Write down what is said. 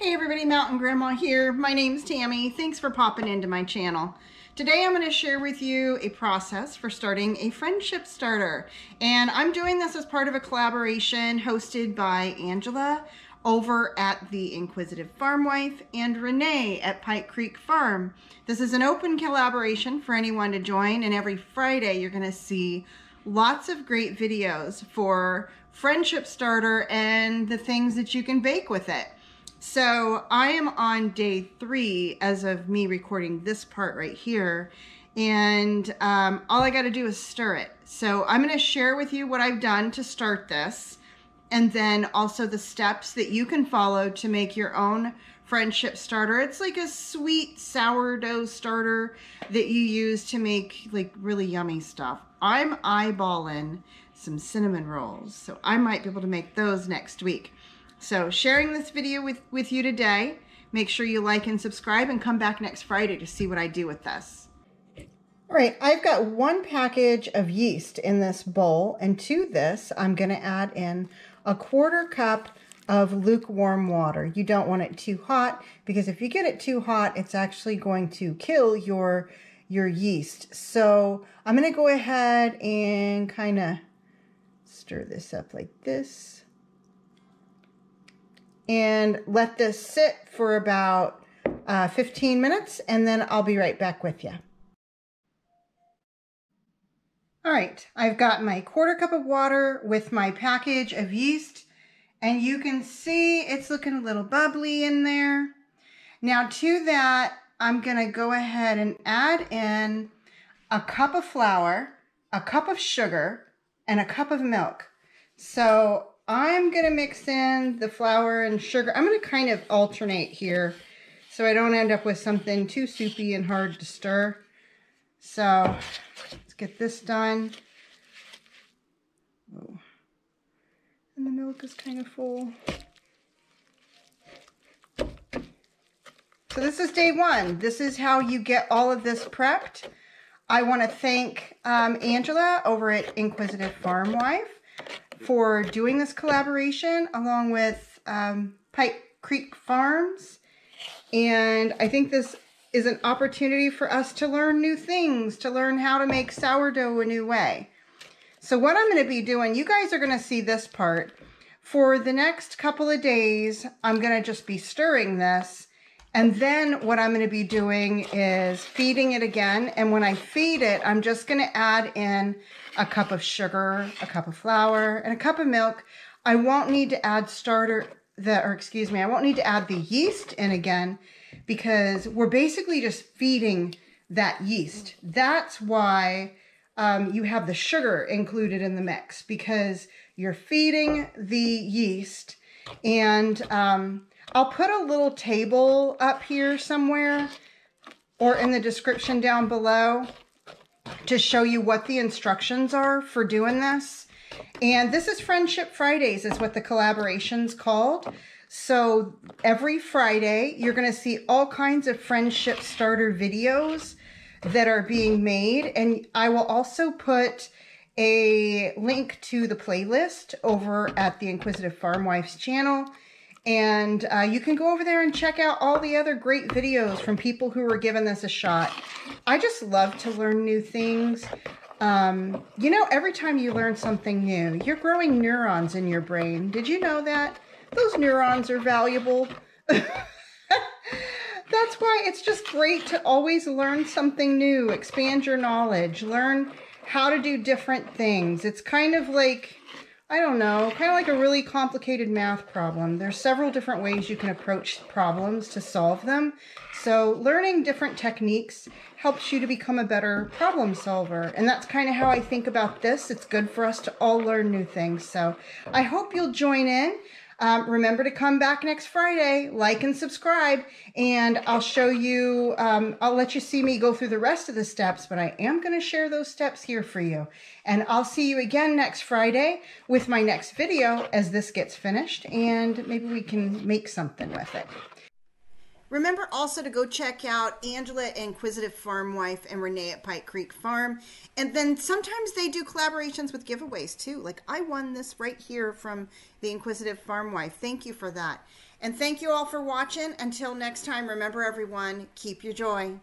Hey everybody, Mtn Grandma here. My name's Tammy. Thanks for popping into my channel. Today I'm going to share with you a process for starting a friendship starter. And I'm doing this as part of a collaboration hosted by Angela over at the Inquisitive Farm Wife and Renee at Pike Creek Farm. This is an open collaboration for anyone to join, and every Friday you're going to see lots of great videos for friendship starter and the things that you can bake with it. So I am on day 3 as of me recording this part right here, and all I got to do is stir it. So I'm going to share with you what I've done to start this, and then also the steps that you can follow to make your own friendship starter. It's like a sweet sourdough starter that you use to make like really yummy stuff. I'm eyeballing some cinnamon rolls, so I might be able to make those next week. So sharing this video with you today. Make sure you like and subscribe and come back next Friday to see what I do with this. All right, I've got 1 package of yeast in this bowl, and to this I'm going to add in a 1/4 cup of lukewarm water. You don't want it too hot, because if you get it too hot, it's actually going to kill your yeast. So I'm going to go ahead and kind of stir this up like this. And let this sit for about 15 minutes, and then I'll be right back with you. All right, I've got my 1/4 cup of water with my package of yeast, and you can see it's looking a little bubbly in there. Now to that, I'm gonna go ahead and add in a cup of flour, a cup of sugar, and a cup of milk. So I'm going to mix in the flour and sugar. I'm going to kind of alternate here so I don't end up with something too soupy and hard to stir. So let's get this done. Oh. And the milk is kind of full. So this is day 1. This is how you get all of this prepped. I want to thank Angela over at Inquisitive Farm Wife for doing this collaboration along with Pike Creek Farms. And I think this is an opportunity for us to learn new things, to learn how to make sourdough a new way. So what I'm going to be doing, you guys are going to see this part. For the next couple of days, I'm going to just be stirring this. And then what I'm going to be doing is feeding it again. And when I feed it, I'm just going to add in a cup of sugar, a cup of flour, and a cup of milk. I won't need to add I won't need to add the yeast in again, because we're basically just feeding that yeast. That's why you have the sugar included in the mix, because you're feeding the yeast. And I'll put a little table up here somewhere or in the description down below to show you what the instructions are for doing this. And this is Friendship Fridays is what the collaboration's called. So every Friday, you're going to see all kinds of friendship starter videos that are being made. And I will also put a link to the playlist over at the Inquisitive Farm Wife's channel. And you can go over there and check out all the other great videos from people who were giving this a shot. I just love to learn new things. You know, every time you learn something new, you're growing neurons in your brain. Did you know that? Those neurons are valuable. That's why it's just great to always learn something new, expand your knowledge, learn how to do different things. It's kind of like, I don't know, kind of like a really complicated math problem. There's several different ways you can approach problems to solve them. So learning different techniques helps you to become a better problem solver. And that's kind of how I think about this. It's good for us to all learn new things. So I hope you'll join in. Remember to come back next Friday, like and subscribe, and I'll show you, I'll let you see me go through the rest of the steps, but I am going to share those steps here for you. And I'll see you again next Friday with my next video as this gets finished, and maybe we can make something with it. Remember also to go check out Angela, Inquisitive Farm Wife, and Renee at Pike Creek Farm. And then sometimes they do collaborations with giveaways too. Like I won this right here from the Inquisitive Farm Wife. Thank you for that. And thank you all for watching. Until next time, remember everyone, keep your joy.